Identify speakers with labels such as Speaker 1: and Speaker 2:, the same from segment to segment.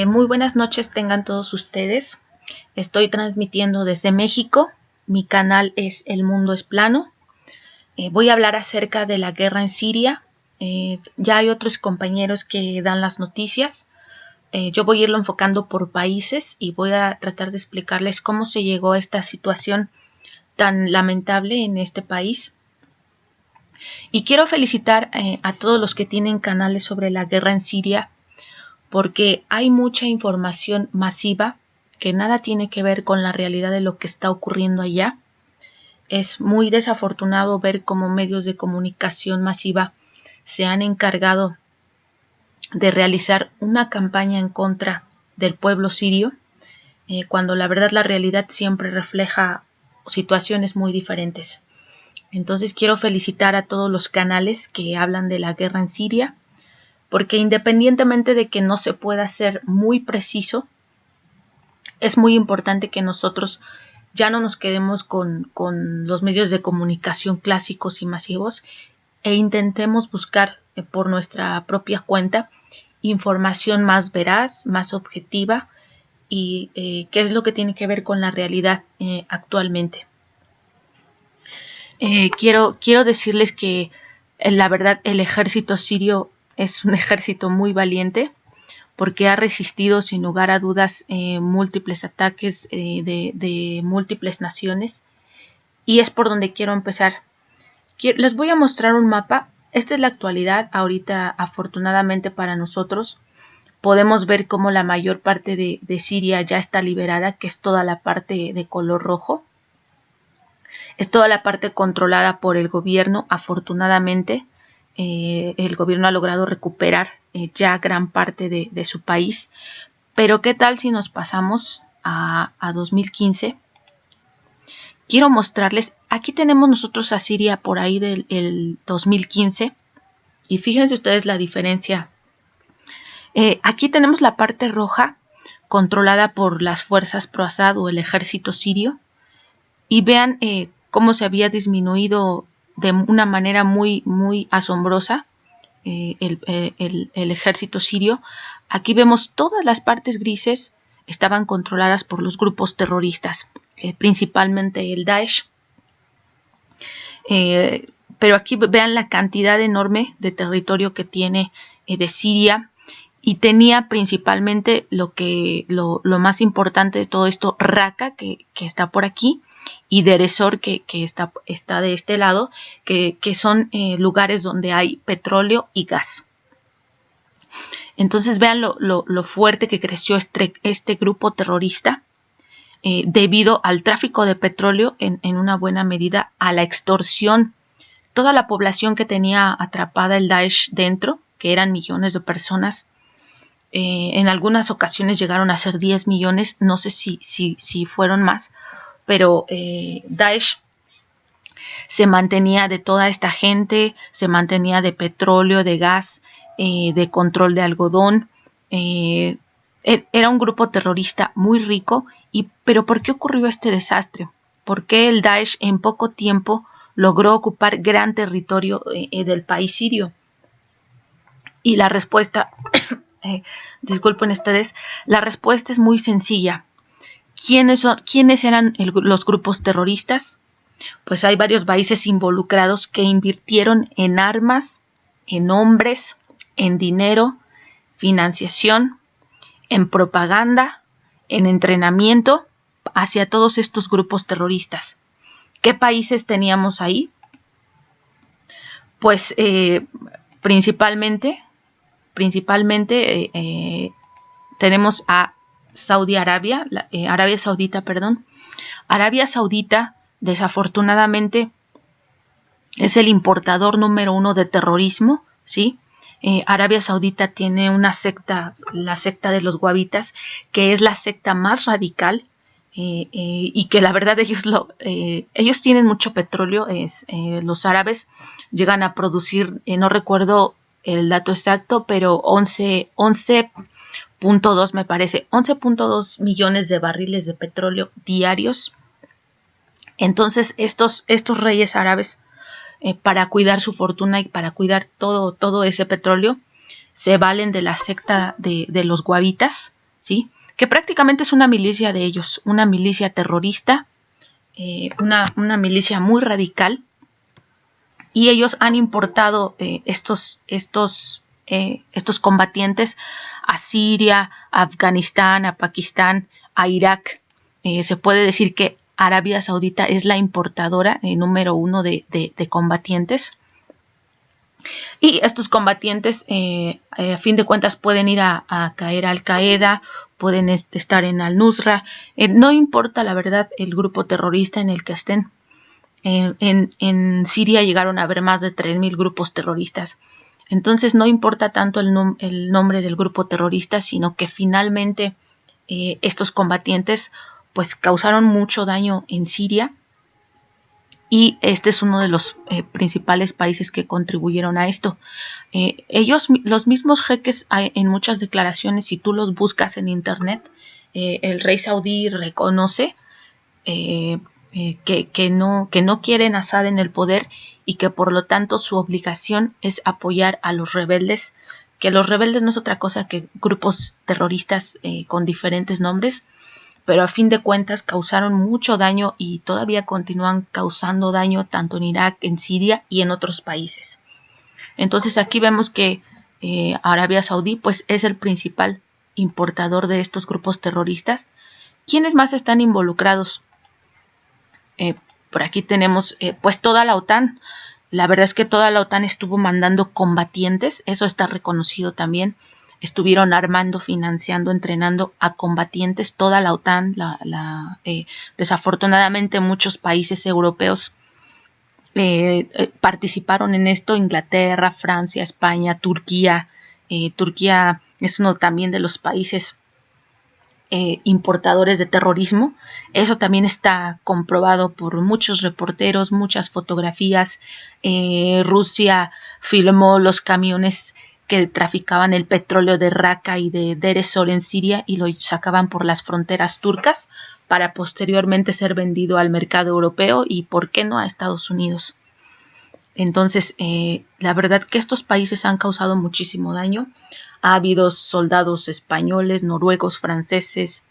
Speaker 1: Muy buenas noches tengan todos ustedes. Estoy transmitiendo desde México. Mi canal es El Mundo es Plano. Voy a hablar acerca de la guerra en Siria. Ya hay otros compañeros que dan las noticias. Yo voy a irlo enfocando por países y voy a tratar de explicarles cómo se llegó a esta situación tan lamentable en este país. Y quiero felicitar a todos los que tienen canales sobre la guerra en Siria, porque hay mucha información masiva que nada tiene que ver con la realidad de lo que está ocurriendo allá. Es muy desafortunado ver cómo medios de comunicación masiva se han encargado de realizar una campaña en contra del pueblo sirio, cuando la verdad la realidad siempre refleja situaciones muy diferentes. Entonces quiero felicitar a todos los canales que hablan de la guerra en Siria, porque independientemente de que no se pueda ser muy preciso, es muy importante que nosotros ya no nos quedemos con los medios de comunicación clásicos y masivos e intentemos buscar por nuestra propia cuenta información más veraz, más objetiva y qué es lo que tiene que ver con la realidad actualmente. Quiero decirles que la verdad el ejército sirio es un ejército muy valiente, porque ha resistido sin lugar a dudas múltiples ataques de múltiples naciones, y es por donde quiero empezar. Les voy a mostrar un mapa. Esta es la actualidad. Ahorita, afortunadamente para nosotros, podemos ver cómo la mayor parte de Siria ya está liberada, que es toda la parte de color rojo. Es toda la parte controlada por el gobierno. Afortunadamente, el gobierno ha logrado recuperar ya gran parte de su país. Pero ¿qué tal si nos pasamos a 2015? Quiero mostrarles, aquí tenemos nosotros a Siria por ahí del 2015. Y fíjense ustedes la diferencia. Aquí tenemos la parte roja controlada por las fuerzas pro-Assad o el ejército sirio. Y vean cómo se había disminuido de una manera muy, muy asombrosa el ejército sirio. Aquí vemos todas las partes grises estaban controladas por los grupos terroristas, principalmente el Daesh. Pero aquí vean la cantidad enorme de territorio que tiene de Siria, y tenía principalmente lo más importante de todo esto, Raqqa, que está por aquí, y Deir ez-Zor, que está de este lado, que son lugares donde hay petróleo y gas. Entonces vean lo fuerte que creció este grupo terrorista, debido al tráfico de petróleo, en una buena medida a la extorsión. Toda la población que tenía atrapada el Daesh dentro, que eran millones de personas, en algunas ocasiones llegaron a ser 10 millones, no sé si fueron más, pero Daesh se mantenía de toda esta gente, se mantenía de petróleo, de gas, de control de algodón. Era un grupo terrorista muy rico, pero ¿por qué ocurrió este desastre? ¿Por qué el Daesh en poco tiempo logró ocupar gran territorio del país sirio? Y la respuesta, disculpen ustedes, la respuesta es muy sencilla. ¿Quiénes eran los grupos terroristas? Pues hay varios países involucrados que invirtieron en armas, en hombres, en dinero, financiación, en propaganda, en entrenamiento hacia todos estos grupos terroristas. ¿Qué países teníamos ahí? Pues principalmente tenemos a Saudi Arabia, Arabia Saudita, perdón. Arabia Saudita, desafortunadamente, es el importador número 1 de terrorismo, ¿sí? Arabia Saudita tiene una secta, la secta de los wahabitas, que es la secta más radical, y que la verdad ellos tienen mucho petróleo. Los árabes llegan a producir, no recuerdo el dato exacto, pero 11.2 me parece, 11.2 millones de barriles de petróleo diarios. Entonces estos reyes árabes, para cuidar su fortuna y para cuidar todo ese petróleo, se valen de la secta de los Wahabitas, ¿sí? Que prácticamente es una milicia de ellos, una milicia terrorista, una milicia muy radical, y ellos han importado estos combatientes a Siria, a Afganistán, a Pakistán, a Irak. Se puede decir que Arabia Saudita es la importadora número uno de combatientes. Y estos combatientes, a fin de cuentas, pueden ir a caer a Al-Qaeda, pueden estar en Al-Nusra. No importa, la verdad, el grupo terrorista en el que estén. En Siria llegaron a haber más de 3.000 grupos terroristas. Entonces no importa tanto el nombre del grupo terrorista, sino que finalmente estos combatientes pues causaron mucho daño en Siria, y este es uno de los principales países que contribuyeron a esto. Ellos, los mismos jeques, en muchas declaraciones, si tú los buscas en internet, el rey saudí reconoce que no quieren a Assad en el poder, y que por lo tanto su obligación es apoyar a los rebeldes, que los rebeldes no es otra cosa que grupos terroristas con diferentes nombres, pero a fin de cuentas causaron mucho daño y todavía continúan causando daño tanto en Irak, en Siria y en otros países. Entonces aquí vemos que Arabia Saudí pues es el principal importador de estos grupos terroristas. ¿Quiénes más están involucrados? Por aquí tenemos pues toda la OTAN. La verdad es que toda la OTAN estuvo mandando combatientes, eso está reconocido también. Estuvieron armando, financiando, entrenando a combatientes, toda la OTAN. Desafortunadamente muchos países europeos participaron en esto: Inglaterra, Francia, España, Turquía. Turquía es uno también de los países importadores de terrorismo. Eso también está comprobado por muchos reporteros, muchas fotografías. Rusia filmó los camiones que traficaban el petróleo de Raqqa y de Deir ez-Zor en Siria y lo sacaban por las fronteras turcas para posteriormente ser vendido al mercado europeo y, ¿por qué no?, a Estados Unidos. Entonces, la verdad que estos países han causado muchísimo daño. Ha habido soldados españoles, noruegos, franceses,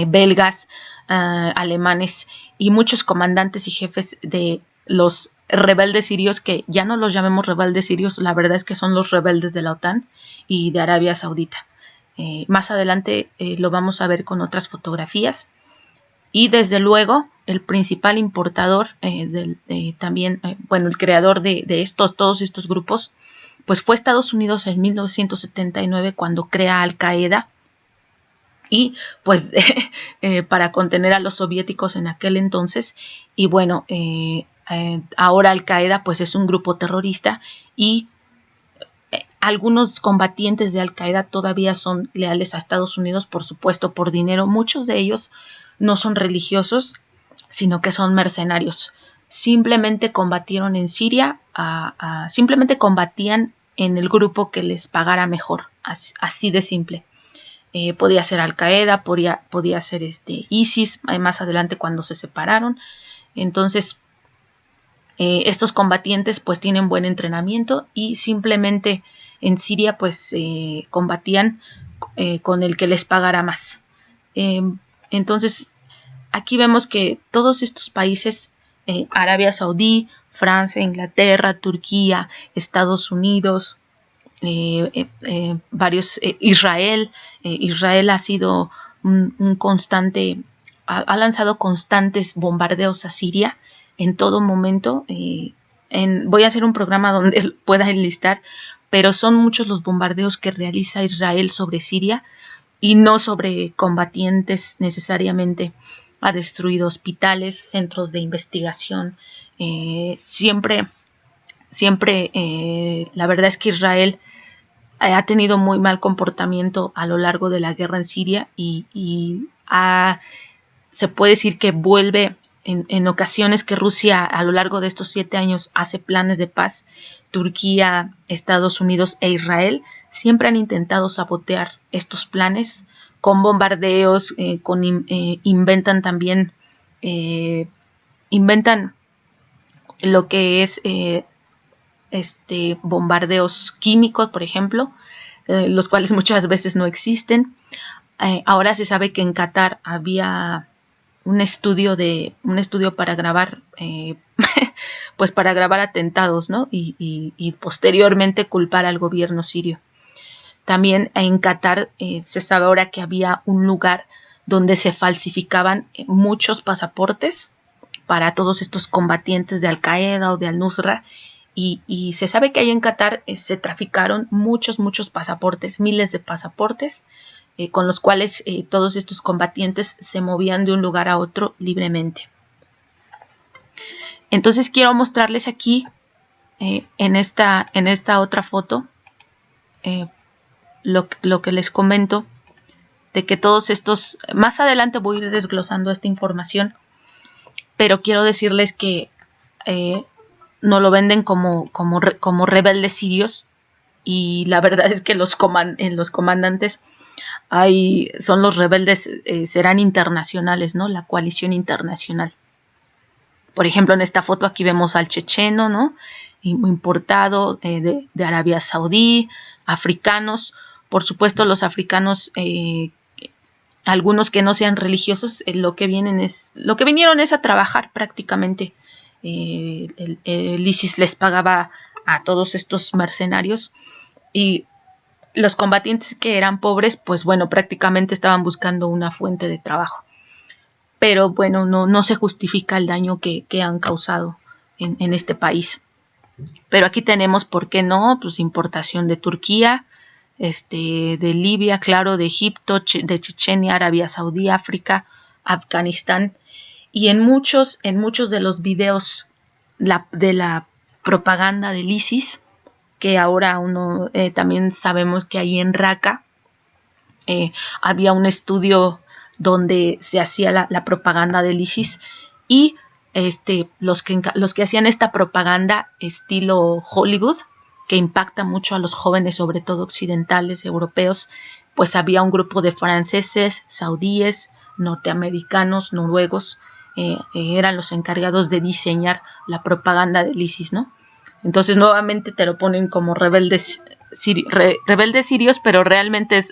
Speaker 1: belgas, alemanes y muchos comandantes y jefes de los rebeldes sirios, que ya no los llamemos rebeldes sirios, la verdad es que son los rebeldes de la OTAN y de Arabia Saudita. Más adelante lo vamos a ver con otras fotografías. Y desde luego el principal importador, también, bueno, el creador de todos estos grupos, pues fue Estados Unidos en 1979 cuando crea Al-Qaeda, y pues para contener a los soviéticos en aquel entonces. Y bueno, ahora Al-Qaeda pues es un grupo terrorista, y algunos combatientes de Al-Qaeda todavía son leales a Estados Unidos, por supuesto, por dinero. Muchos de ellos no son religiosos, sino que son mercenarios. Simplemente combatieron en Siria, simplemente combatían en el grupo que les pagara mejor, así de simple. Podía ser Al-Qaeda, podía ser ISIS, más adelante cuando se separaron. Entonces, estos combatientes pues tienen buen entrenamiento, y simplemente en Siria pues combatían con el que les pagara más. Entonces, aquí vemos que todos estos países, Arabia Saudí, Francia, Inglaterra, Turquía, Estados Unidos, varios, Israel ha sido un constante, ha lanzado constantes bombardeos a Siria en todo momento. Voy a hacer un programa donde pueda enlistar, pero son muchos los bombardeos que realiza Israel sobre Siria, y no sobre combatientes necesariamente. Ha destruido hospitales, centros de investigación. Siempre, la verdad es que Israel ha tenido muy mal comportamiento a lo largo de la guerra en Siria, y se puede decir que vuelve en ocasiones que Rusia a lo largo de estos 7 años hace planes de paz. Turquía, Estados Unidos e Israel siempre han intentado sabotear estos planes con bombardeos, inventan también, inventan lo que es bombardeos químicos, por ejemplo, los cuales muchas veces no existen. Ahora se sabe que en Qatar había un estudio para grabar pues para grabar atentados, ¿no? Y posteriormente culpar al gobierno sirio. También en Qatar se sabe ahora que había un lugar donde se falsificaban muchos pasaportes para todos estos combatientes de Al-Qaeda o de Al-Nusra, y se sabe que ahí en Qatar se traficaron muchos pasaportes, miles de pasaportes, con los cuales todos estos combatientes se movían de un lugar a otro libremente. Entonces quiero mostrarles aquí en esta otra foto lo que les comento, de que todos estos, más adelante voy a ir desglosando esta información, pero quiero decirles que no lo venden como rebeldes sirios, y la verdad es que los comandantes son los rebeldes, serán internacionales, ¿no? La coalición internacional. Por ejemplo, en esta foto aquí vemos al checheno, ¿no? Importado de Arabia Saudí, africanos. Por supuesto, los africanos, algunos que no sean religiosos, lo que vinieron es a trabajar prácticamente. El ISIS les pagaba a todos estos mercenarios, y los combatientes que eran pobres, pues bueno, prácticamente estaban buscando una fuente de trabajo. Pero bueno, no se justifica el daño que han causado en este país. Pero aquí tenemos, ¿por qué no? Pues importación de Turquía, de Libia, claro, de Egipto, de Chechenia, Arabia Saudí, África, Afganistán. Y en muchos de los videos de la propaganda del ISIS, que ahora también sabemos que ahí en Raqqa había un estudio donde se hacía la propaganda del ISIS, y los que hacían esta propaganda estilo Hollywood, que impacta mucho a los jóvenes, sobre todo occidentales, europeos, pues había un grupo de franceses, saudíes, norteamericanos, noruegos, eran los encargados de diseñar la propaganda del ISIS, ¿no? Entonces nuevamente te lo ponen como rebeldes sirios, pero realmente es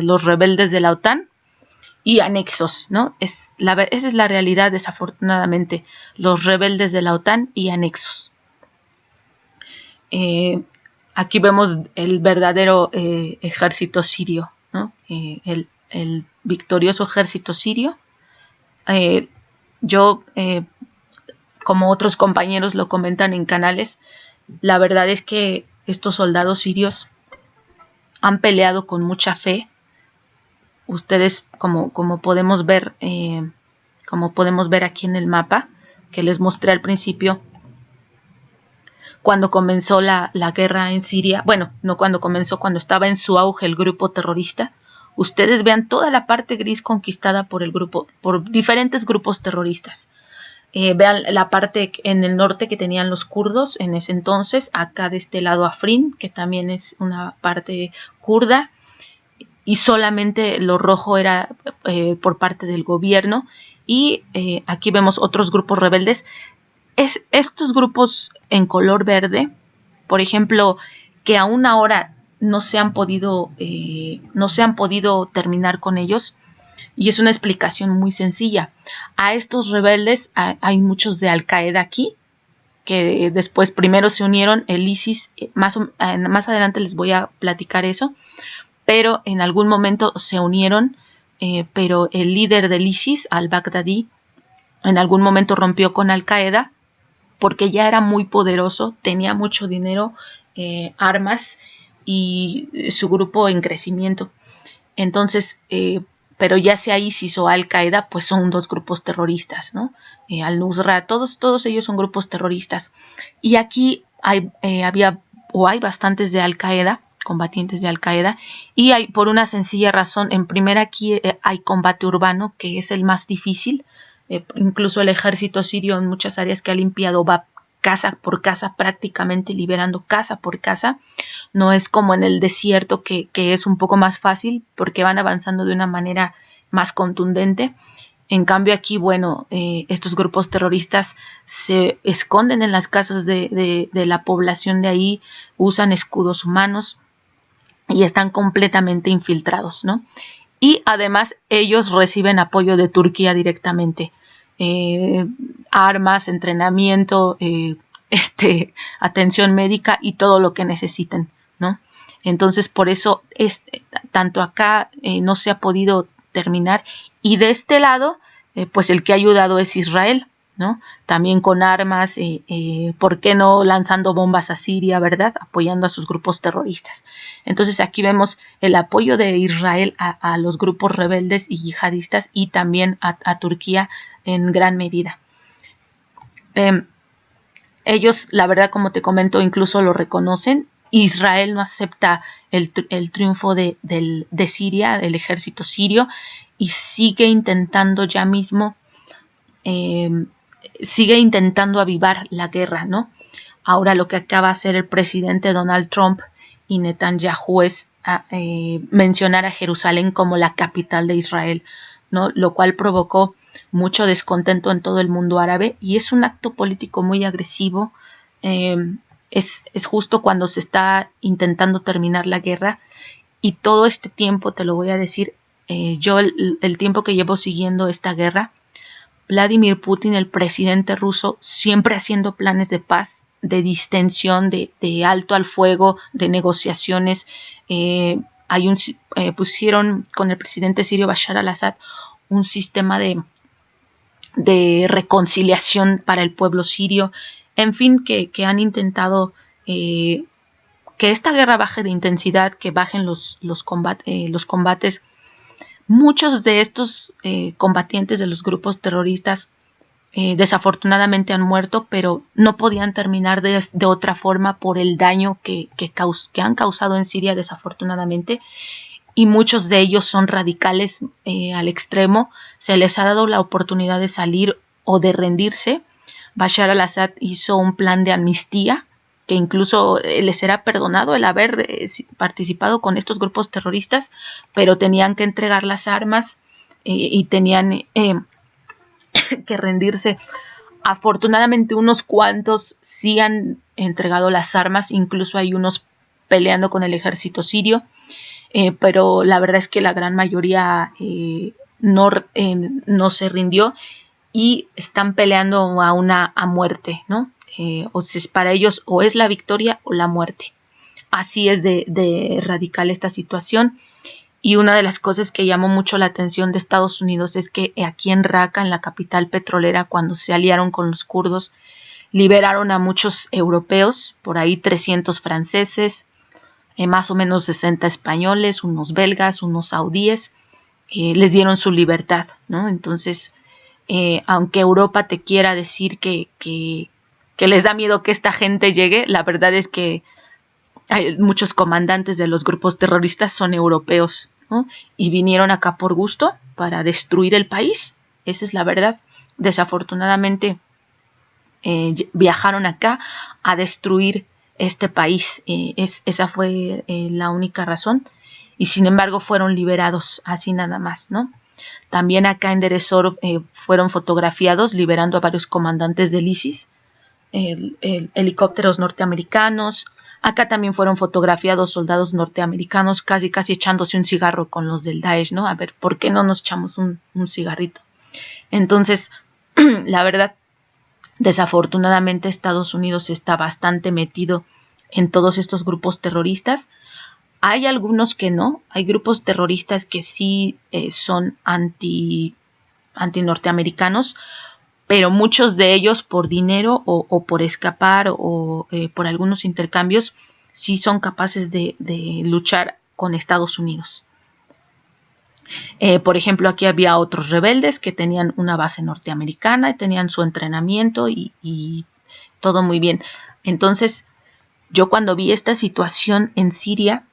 Speaker 1: los rebeldes de la OTAN y anexos, ¿no? Esa es la realidad, desafortunadamente, los rebeldes de la OTAN y anexos. Aquí vemos el verdadero ejército sirio, ¿no? El victorioso ejército sirio. Yo, como otros compañeros lo comentan en canales, la verdad es que estos soldados sirios han peleado con mucha fe. Ustedes, como podemos ver aquí en el mapa que les mostré al principio, cuando comenzó la guerra en Siria, bueno, no cuando comenzó, cuando estaba en su auge el grupo terrorista, ustedes vean toda la parte gris conquistada por diferentes grupos terroristas. Vean la parte en el norte que tenían los kurdos en ese entonces, acá de este lado Afrin, que también es una parte kurda, y solamente lo rojo era por parte del gobierno, y aquí vemos otros grupos rebeldes. Estos grupos en color verde, por ejemplo, que aún ahora no se han podido terminar con ellos, y es una explicación muy sencilla. A estos rebeldes hay muchos de Al-Qaeda aquí, que después primero se unieron el ISIS, más adelante les voy a platicar eso, pero en algún momento se unieron, pero el líder del ISIS, al-Baghdadi, en algún momento rompió con Al-Qaeda porque ya era muy poderoso, tenía mucho dinero, armas, y su grupo en crecimiento. Entonces, pero ya sea ISIS o Al-Qaeda, pues son dos grupos terroristas, ¿no? Al-Nusra, todos ellos son grupos terroristas. Y aquí hay bastantes de Al-Qaeda, combatientes de Al-Qaeda, y hay, por una sencilla razón, en primera aquí hay combate urbano, que es el más difícil. Incluso el ejército sirio en muchas áreas que ha limpiado va casa por casa, prácticamente liberando casa por casa. No es como en el desierto, que es un poco más fácil porque van avanzando de una manera más contundente. En cambio aquí, bueno, estos grupos terroristas se esconden en las casas de la población de ahí, usan escudos humanos y están completamente infiltrados, ¿no? Y además ellos reciben apoyo de Turquía directamente, armas, entrenamiento, atención médica y todo lo que necesiten, ¿no? Entonces por eso tanto acá no se ha podido terminar, y de este lado pues el que ha ayudado es Israel, ¿no? También con armas, ¿por qué no lanzando bombas a Siria, verdad? Apoyando a sus grupos terroristas. Entonces aquí vemos el apoyo de Israel a los grupos rebeldes y yihadistas, y también a Turquía en gran medida. Ellos, la verdad, como te comento, incluso lo reconocen. Israel no acepta el triunfo de Siria, el ejército sirio, y sigue intentando ya mismo, sigue intentando avivar la guerra, ¿no? Ahora lo que acaba de hacer el presidente Donald Trump y Netanyahu es mencionar a Jerusalén como la capital de Israel, ¿no? Lo cual provocó mucho descontento en todo el mundo árabe, y es un acto político muy agresivo. Es justo cuando se está intentando terminar la guerra, y todo este tiempo, te lo voy a decir, yo el tiempo que llevo siguiendo esta guerra, Vladimir Putin, el presidente ruso, siempre haciendo planes de paz, de distensión, de alto al fuego, de negociaciones. Pusieron con el presidente sirio Bashar al-Assad un sistema de reconciliación para el pueblo sirio. En fin, que han intentado que esta guerra baje de intensidad, que bajen los combates. Muchos de estos combatientes de los grupos terroristas desafortunadamente han muerto, pero no podían terminar de otra forma por el daño que han causado en Siria, desafortunadamente. Y muchos de ellos son radicales al extremo. Se les ha dado la oportunidad de salir o de rendirse. Bashar al-Assad hizo un plan de amnistía, que incluso les será perdonado el haber participado con estos grupos terroristas, pero tenían que entregar las armas y tenían que rendirse. Afortunadamente unos cuantos sí han entregado las armas, incluso hay unos peleando con el ejército sirio, pero la verdad es que la gran mayoría no se rindió y están peleando a muerte, ¿no? Para ellos o es la victoria o la muerte. Así es de radical esta situación. Y una de las cosas que llamó mucho la atención de Estados Unidos es que aquí en Raqqa, en la capital petrolera, cuando se aliaron con los kurdos, liberaron a muchos europeos, por ahí 300 franceses, más o menos 60 españoles, unos belgas, unos saudíes, les dieron su libertad, ¿no? Entonces, aunque Europa te quiera decir que les da miedo que esta gente llegue, la verdad es que hay muchos comandantes de los grupos terroristas son europeos, ¿no? Y vinieron acá por gusto para destruir el país. Esa es la verdad. Desafortunadamente viajaron acá a destruir este país. Esa fue la única razón. Y sin embargo fueron liberados así nada más, ¿no? También acá en Deir ez-Zor fueron fotografiados liberando a varios comandantes del ISIS, helicópteros norteamericanos. Acá también fueron fotografiados soldados norteamericanos casi echándose un cigarro con los del Daesh, ¿no? A ver, ¿por qué no nos echamos un cigarrito? Entonces, la verdad, desafortunadamente Estados Unidos está bastante metido en todos estos grupos terroristas. Hay algunos que no, hay grupos terroristas que sí son anti-norteamericanos, pero muchos de ellos por dinero o por escapar o por algunos intercambios sí son capaces de luchar con Estados Unidos. Por ejemplo, aquí había otros rebeldes que tenían una base norteamericana y tenían su entrenamiento y todo muy bien. Entonces, yo cuando vi esta situación en Siria,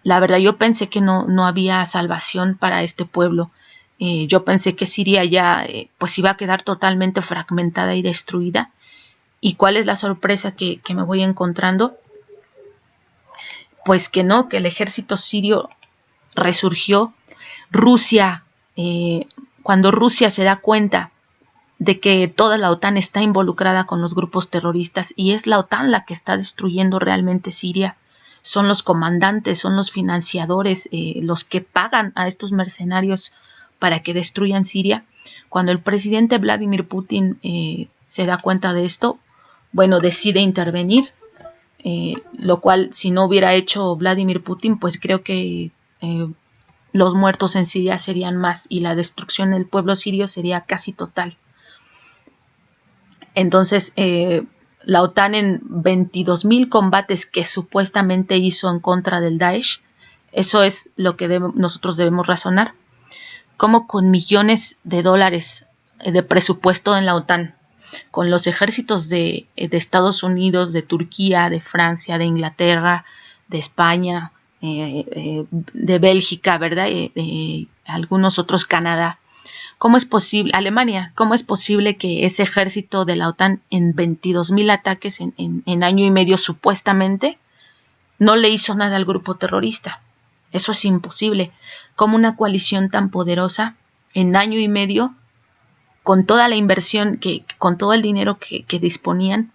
Speaker 1: la verdad yo pensé que no había salvación para este pueblo. Yo pensé que Siria ya pues iba a quedar totalmente fragmentada y destruida. ¿Y cuál es la sorpresa que me voy encontrando? Pues que no, que el ejército sirio resurgió. Rusia cuando Rusia se da cuenta de que toda la OTAN está involucrada con los grupos terroristas y es la OTAN la que está destruyendo realmente Siria, son los comandantes, son los financiadores, los que pagan a estos mercenarios para que destruyan Siria. Cuando el presidente Vladimir Putin se da cuenta de esto, bueno, decide intervenir, lo cual si no hubiera hecho Vladimir Putin, pues creo que los muertos en Siria serían más y la destrucción del pueblo sirio sería casi total. Entonces, la OTAN en 22.000 combates que supuestamente hizo en contra del Daesh, eso es lo que nosotros debemos razonar. Como con millones de dólares de presupuesto en la OTAN, con los ejércitos de Estados Unidos, de Turquía, de Francia, de Inglaterra, de España, de Bélgica, ¿verdad? Algunos otros, Canadá. ¿Cómo es posible, Alemania, cómo es posible que ese ejército de la OTAN en 22.000 ataques en año y medio supuestamente no le hizo nada al grupo terrorista? Eso es imposible. ¿Cómo una coalición tan poderosa en año y medio, con toda la inversión, con todo el dinero que disponían,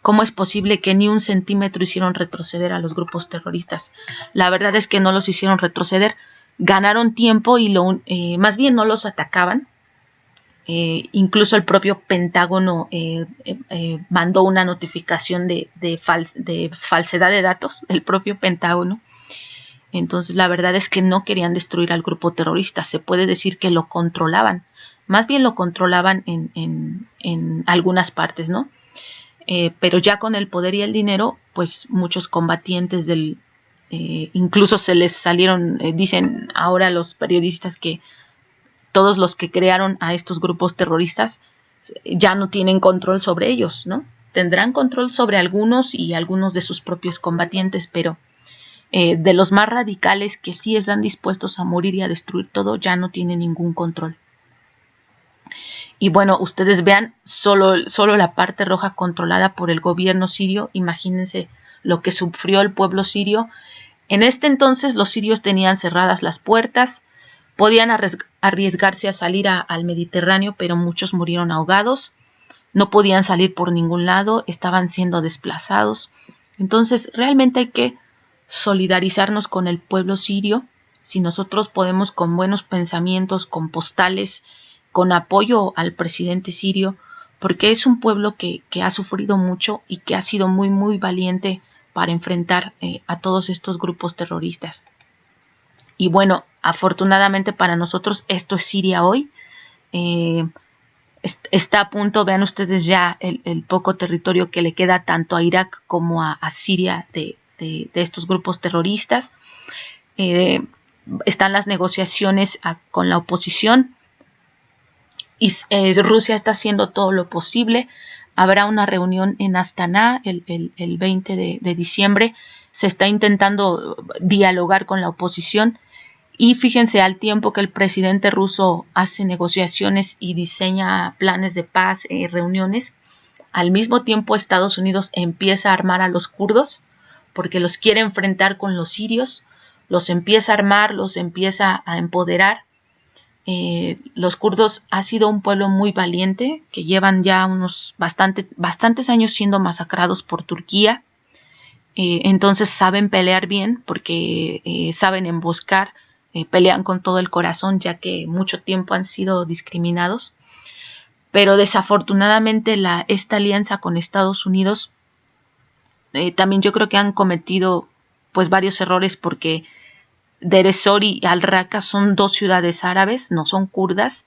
Speaker 1: cómo es posible que ni un centímetro hicieron retroceder a los grupos terroristas? La verdad es que no los hicieron retroceder, ganaron tiempo y más bien no los atacaban. Incluso el propio Pentágono mandó una notificación de falsedad de datos, el propio Pentágono. Entonces la verdad es que no querían destruir al grupo terrorista, se puede decir que lo controlaban, más bien lo controlaban en algunas partes, ¿no? Pero ya con el poder y el dinero, pues muchos combatientes incluso se les salieron, dicen ahora los periodistas que todos los que crearon a estos grupos terroristas ya no tienen control sobre ellos, ¿no? Tendrán control sobre algunos y algunos de sus propios combatientes, pero de los más radicales que sí están dispuestos a morir y a destruir todo, ya no tienen ningún control. Y bueno, ustedes vean solo la parte roja controlada por el gobierno sirio. Imagínense lo que sufrió el pueblo sirio. En este entonces los sirios tenían cerradas las puertas, podían arriesgarse a salir al Mediterráneo, pero muchos murieron ahogados, no podían salir por ningún lado, estaban siendo desplazados. Entonces realmente hay que solidarizarnos con el pueblo sirio. Si nosotros podemos, con buenos pensamientos, con postales, con apoyo al presidente sirio, porque es un pueblo que ha sufrido mucho y que ha sido muy muy valiente para enfrentar a todos estos grupos terroristas. Y bueno, afortunadamente para nosotros esto es Siria hoy. Está a punto, vean ustedes ya el poco territorio que le queda tanto a Irak como a Siria de estos grupos terroristas. Están las negociaciones con la oposición y Rusia está haciendo todo lo posible. Habrá una reunión en Astana el 20 de diciembre. Se está intentando dialogar con la oposición. Y fíjense, al tiempo que el presidente ruso hace negociaciones y diseña planes de paz, reuniones, al mismo tiempo Estados Unidos empieza a armar a los kurdos porque los quiere enfrentar con los sirios, los empieza a armar, los empieza a empoderar. Los kurdos ha sido un pueblo muy valiente que llevan ya unos bastantes años siendo masacrados por Turquía. Entonces saben pelear bien porque saben emboscar, pelean con todo el corazón ya que mucho tiempo han sido discriminados. Pero desafortunadamente esta alianza con Estados Unidos también yo creo que han cometido pues varios errores porque Deir ez-Zor y Al-Raqqa son dos ciudades árabes, no son kurdas,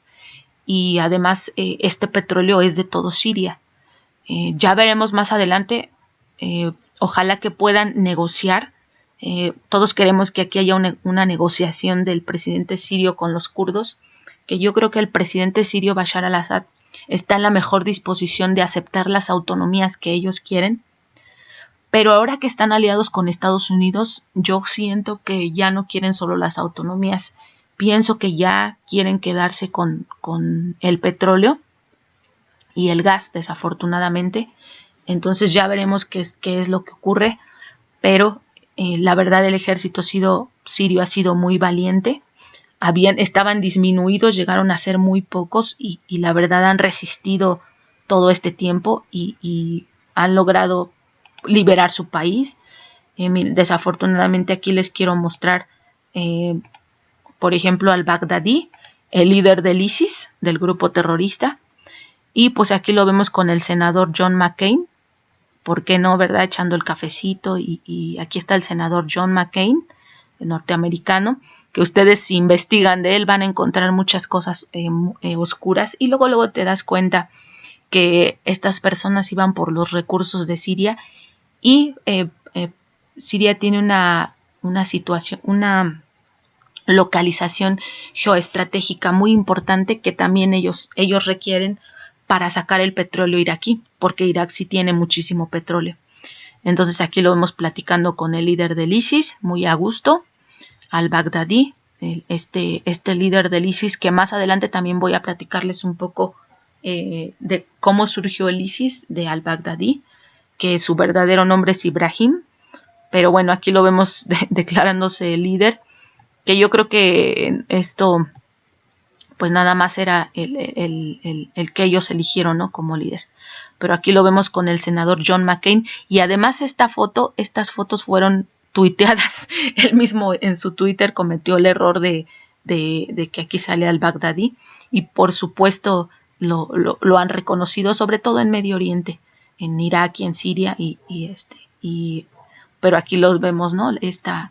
Speaker 1: y además este petróleo es de todo Siria. Ya veremos más adelante, ojalá que puedan negociar. Todos queremos que aquí haya una negociación del presidente sirio con los kurdos, que yo creo que el presidente sirio Bashar al-Assad está en la mejor disposición de aceptar las autonomías que ellos quieren. Pero ahora que están aliados con Estados Unidos, yo siento que ya no quieren solo las autonomías. Pienso que ya quieren quedarse con el petróleo y el gas, desafortunadamente. Entonces ya veremos qué es lo que ocurre. Pero la verdad el ejército sirio ha sido muy valiente. estaban disminuidos, llegaron a ser muy pocos y la verdad han resistido todo este tiempo y han logrado liberar su país. Desafortunadamente aquí les quiero mostrar, por ejemplo, al Baghdadi, el líder del ISIS, del grupo terrorista. Y pues aquí lo vemos con el senador John McCain, ¿por qué no, verdad? Echando el cafecito y aquí está el senador John McCain, el norteamericano, que ustedes si investigan de él van a encontrar muchas cosas oscuras y luego te das cuenta que estas personas iban por los recursos de Siria y Siria tiene una situación, una localización geoestratégica muy importante que también ellos requieren para sacar el petróleo iraquí, porque Irak sí tiene muchísimo petróleo. Entonces aquí lo vemos platicando con el líder del ISIS, muy a gusto, al-Baghdadi, este líder del ISIS, que más adelante también voy a platicarles un poco de cómo surgió el ISIS de al-Baghdadi, que su verdadero nombre es Ibrahim, pero bueno, aquí lo vemos declarándose el líder, que yo creo que esto pues nada más era el que ellos eligieron, ¿no? Como líder. Pero aquí lo vemos con el senador John McCain y además estas fotos fueron tuiteadas. Él mismo en su Twitter cometió el error de que aquí sale al-Baghdadi y por supuesto lo han reconocido, sobre todo en Medio Oriente, en Irak y en Siria pero aquí los vemos, ¿no? Esta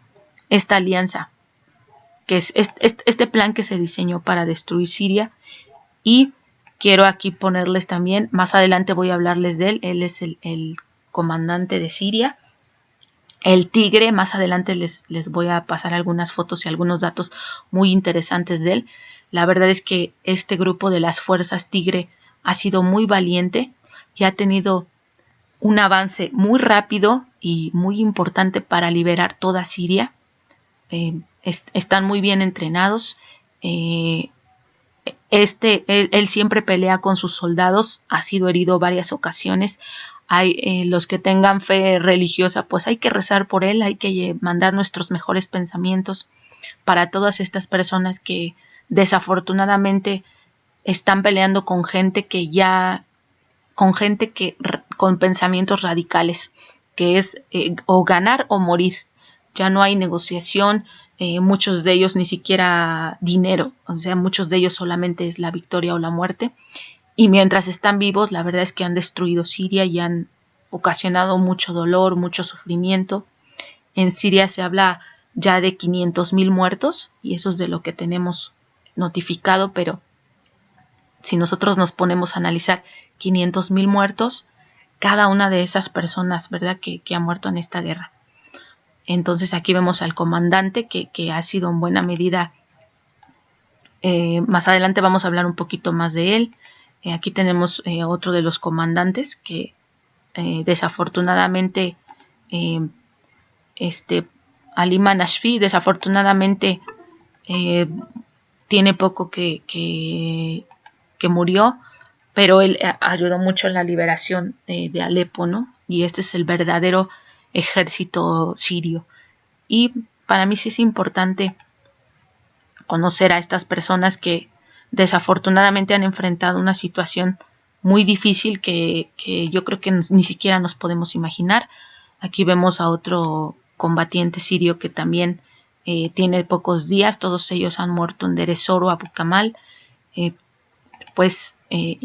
Speaker 1: alianza, que es este plan que se diseñó para destruir Siria. Y quiero aquí ponerles también, más adelante voy a hablarles de él es el comandante de Siria, el Tigre. Más adelante les voy a pasar algunas fotos y algunos datos muy interesantes de él. La verdad es que este grupo de las fuerzas Tigre ha sido muy valiente y ha tenido un avance muy rápido y muy importante para liberar toda Siria. Están muy bien entrenados. Él siempre pelea con sus soldados, ha sido herido varias ocasiones. Hay los que tengan fe religiosa, pues hay que rezar por él, hay que mandar nuestros mejores pensamientos para todas estas personas que desafortunadamente están peleando con gente con pensamientos radicales, que es o ganar o morir. Ya no hay negociación, muchos de ellos ni siquiera dinero, o sea, muchos de ellos solamente es la victoria o la muerte. Y mientras están vivos, la verdad es que han destruido Siria y han ocasionado mucho dolor, mucho sufrimiento. En Siria se habla ya de 500,000 muertos y eso es de lo que tenemos notificado, pero si nosotros nos ponemos a analizar 500,000 muertos, cada una de esas personas, ¿verdad?, que ha muerto en esta guerra. Entonces aquí vemos al comandante que ha sido en buena medida, más adelante vamos a hablar un poquito más de él. Aquí tenemos otro de los comandantes que desafortunadamente Ali Nashfi desafortunadamente tiene poco que murió, pero él ayudó mucho en la liberación de Alepo, ¿no? Y este es el verdadero ejército sirio. Y para mí sí es importante conocer a estas personas que desafortunadamente han enfrentado una situación muy difícil que yo creo que ni siquiera nos podemos imaginar. Aquí vemos a otro combatiente sirio que también tiene pocos días, todos ellos han muerto en Deir ez-Zor o Abu Kamal. Y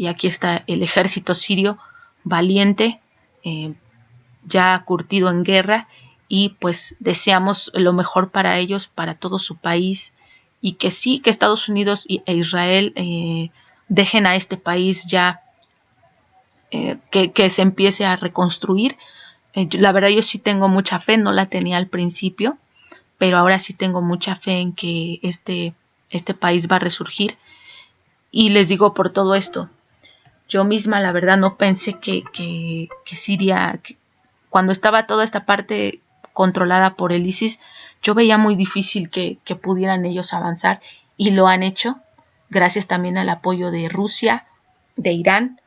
Speaker 1: aquí está el ejército sirio valiente, ya curtido en guerra, y pues deseamos lo mejor para ellos, para todo su país, y que sí, que Estados Unidos e Israel dejen a este país ya que se empiece a reconstruir. La verdad yo sí tengo mucha fe, no la tenía al principio, pero ahora sí tengo mucha fe en que este país va a resurgir. Y les digo por todo esto, yo misma la verdad no pensé que Siria, cuando estaba toda esta parte controlada por el ISIS, yo veía muy difícil que pudieran ellos avanzar, y lo han hecho, gracias también al apoyo de Rusia, de Irán,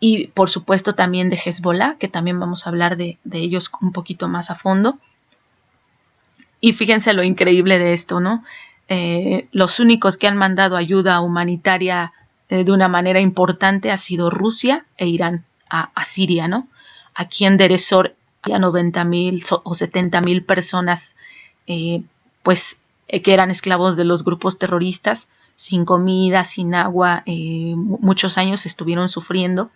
Speaker 1: y por supuesto también de Hezbollah, que también vamos a hablar de ellos un poquito más a fondo. Y fíjense lo increíble de esto, ¿no? Los únicos que han mandado ayuda humanitaria de una manera importante ha sido Rusia e Irán a Siria, ¿no? Aquí en Deir ez-Zor había 90.000 o 70.000 personas que eran esclavos de los grupos terroristas, sin comida, sin agua, muchos años estuvieron sufriendo.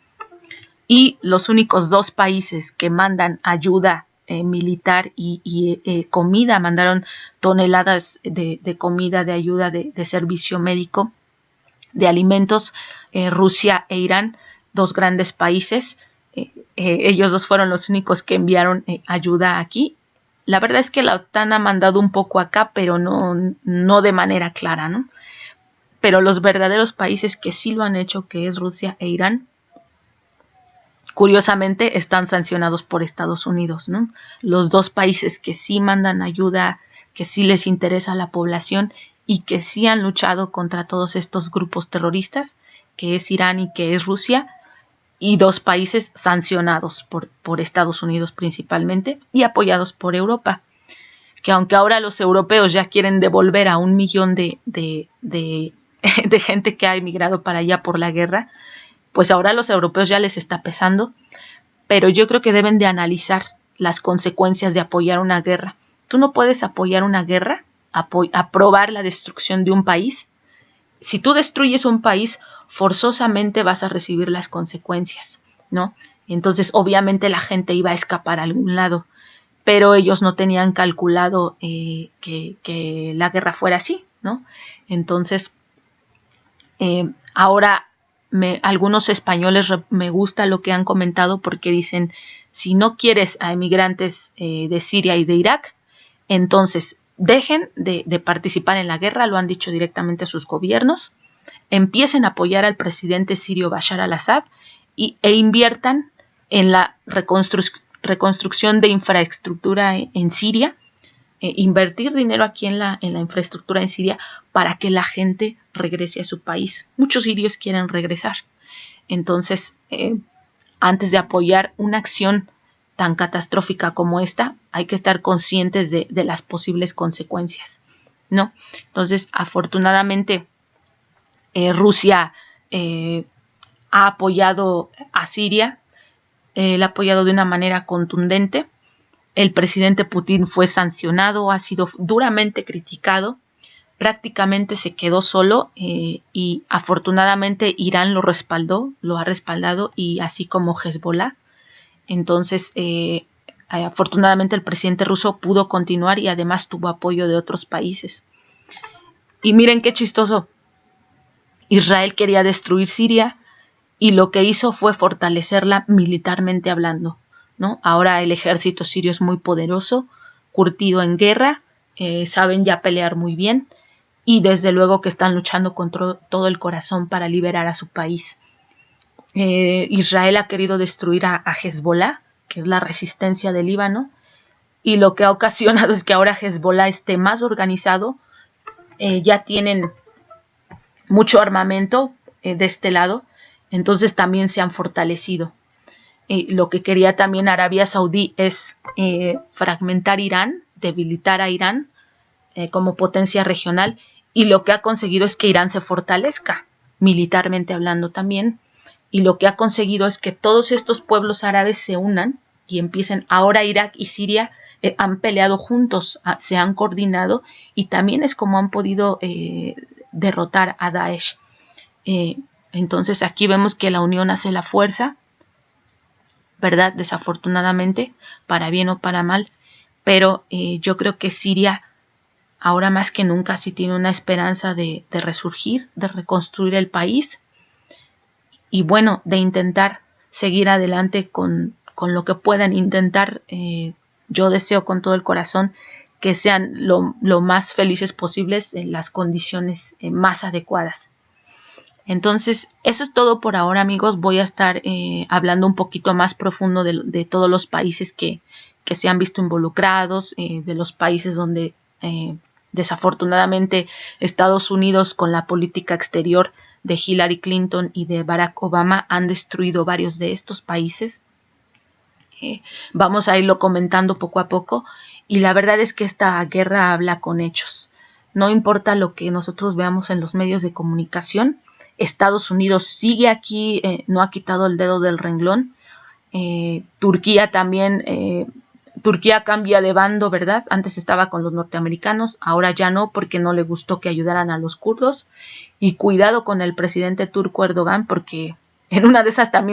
Speaker 1: Y los únicos 2 países que mandan ayuda militar y comida, mandaron toneladas de comida, de ayuda, de servicio médico, de alimentos, Rusia e Irán, 2 grandes países. Ellos 2 fueron los únicos que enviaron ayuda aquí. La verdad es que la OTAN ha mandado un poco acá, pero no de manera clara, ¿no? Pero los verdaderos países que sí lo han hecho, que es Rusia e Irán, curiosamente están sancionados por Estados Unidos, ¿no? Los 2 países que sí mandan ayuda, que sí les interesa a la población y que sí han luchado contra todos estos grupos terroristas, que es Irán y que es Rusia, y 2 países sancionados por Estados Unidos principalmente y apoyados por Europa, que aunque ahora los europeos ya quieren devolver a 1 millón de gente que ha emigrado para allá por la guerra, pues ahora a los europeos ya les está pesando, pero yo creo que deben de analizar las consecuencias de apoyar una guerra. Tú no puedes apoyar una guerra, aprobar la destrucción de un país. Si tú destruyes un país, forzosamente vas a recibir las consecuencias, ¿no? Entonces, obviamente la gente iba a escapar a algún lado, pero ellos no tenían calculado que la guerra fuera así, ¿no? Entonces, ahora algunos españoles me gusta lo que han comentado porque dicen, si no quieres a emigrantes de Siria y de Irak, entonces dejen de participar en la guerra, lo han dicho directamente sus gobiernos, empiecen a apoyar al presidente sirio Bashar al-Assad e inviertan en la reconstrucción de infraestructura en Siria, invertir dinero aquí en la infraestructura en Siria para que la gente regrese a su país. Muchos sirios quieren regresar. Entonces, antes de apoyar una acción tan catastrófica como esta, hay que estar conscientes de las posibles consecuencias, ¿no? Entonces, afortunadamente, Rusia ha apoyado a Siria, la ha apoyado de una manera contundente. El presidente Putin fue sancionado, ha sido duramente criticado, prácticamente se quedó solo y afortunadamente Irán lo ha respaldado y así como Hezbollah. Entonces, afortunadamente el presidente ruso pudo continuar y además tuvo apoyo de otros países. Y miren qué chistoso, Israel quería destruir Siria y lo que hizo fue fortalecerla militarmente hablando, ¿no? Ahora el ejército sirio es muy poderoso, curtido en guerra, saben ya pelear muy bien y desde luego que están luchando con todo el corazón para liberar a su país. Israel ha querido destruir a Hezbollah, que es la resistencia del Líbano, y lo que ha ocasionado es que ahora Hezbollah esté más organizado, ya tienen mucho armamento de este lado, entonces también se han fortalecido. Lo que quería también Arabia Saudí es fragmentar Irán, debilitar a Irán como potencia regional, y lo que ha conseguido es que Irán se fortalezca, militarmente hablando también, y lo que ha conseguido es que todos estos pueblos árabes se unan y empiecen. Ahora Irak y Siria han peleado juntos, se han coordinado y también es como han podido derrotar a Daesh. Entonces aquí vemos que la unión hace la fuerza, ¿verdad? Desafortunadamente, para bien o para mal, pero yo creo que Siria ahora más que nunca sí tiene una esperanza de resurgir, de reconstruir el país y bueno, de intentar seguir adelante con lo que puedan intentar. Yo deseo con todo el corazón que sean lo más felices posibles en las condiciones más adecuadas. Entonces, eso es todo por ahora, amigos. Voy a estar hablando un poquito más profundo de todos los países que se han visto involucrados, de los países donde desafortunadamente Estados Unidos con la política exterior de Hillary Clinton y de Barack Obama han destruido varios de estos países. Vamos a irlo comentando poco a poco y la verdad es que esta guerra habla con hechos. no importa lo que nosotros veamos en los medios de comunicación. Estados Unidos sigue aquí, no ha quitado el dedo del renglón. Turquía también, Turquía cambia de bando, ¿verdad? Antes estaba con los norteamericanos, ahora ya no, porque no le gustó que ayudaran a los kurdos. Y cuidado con el presidente turco Erdogan, porque en una de esas también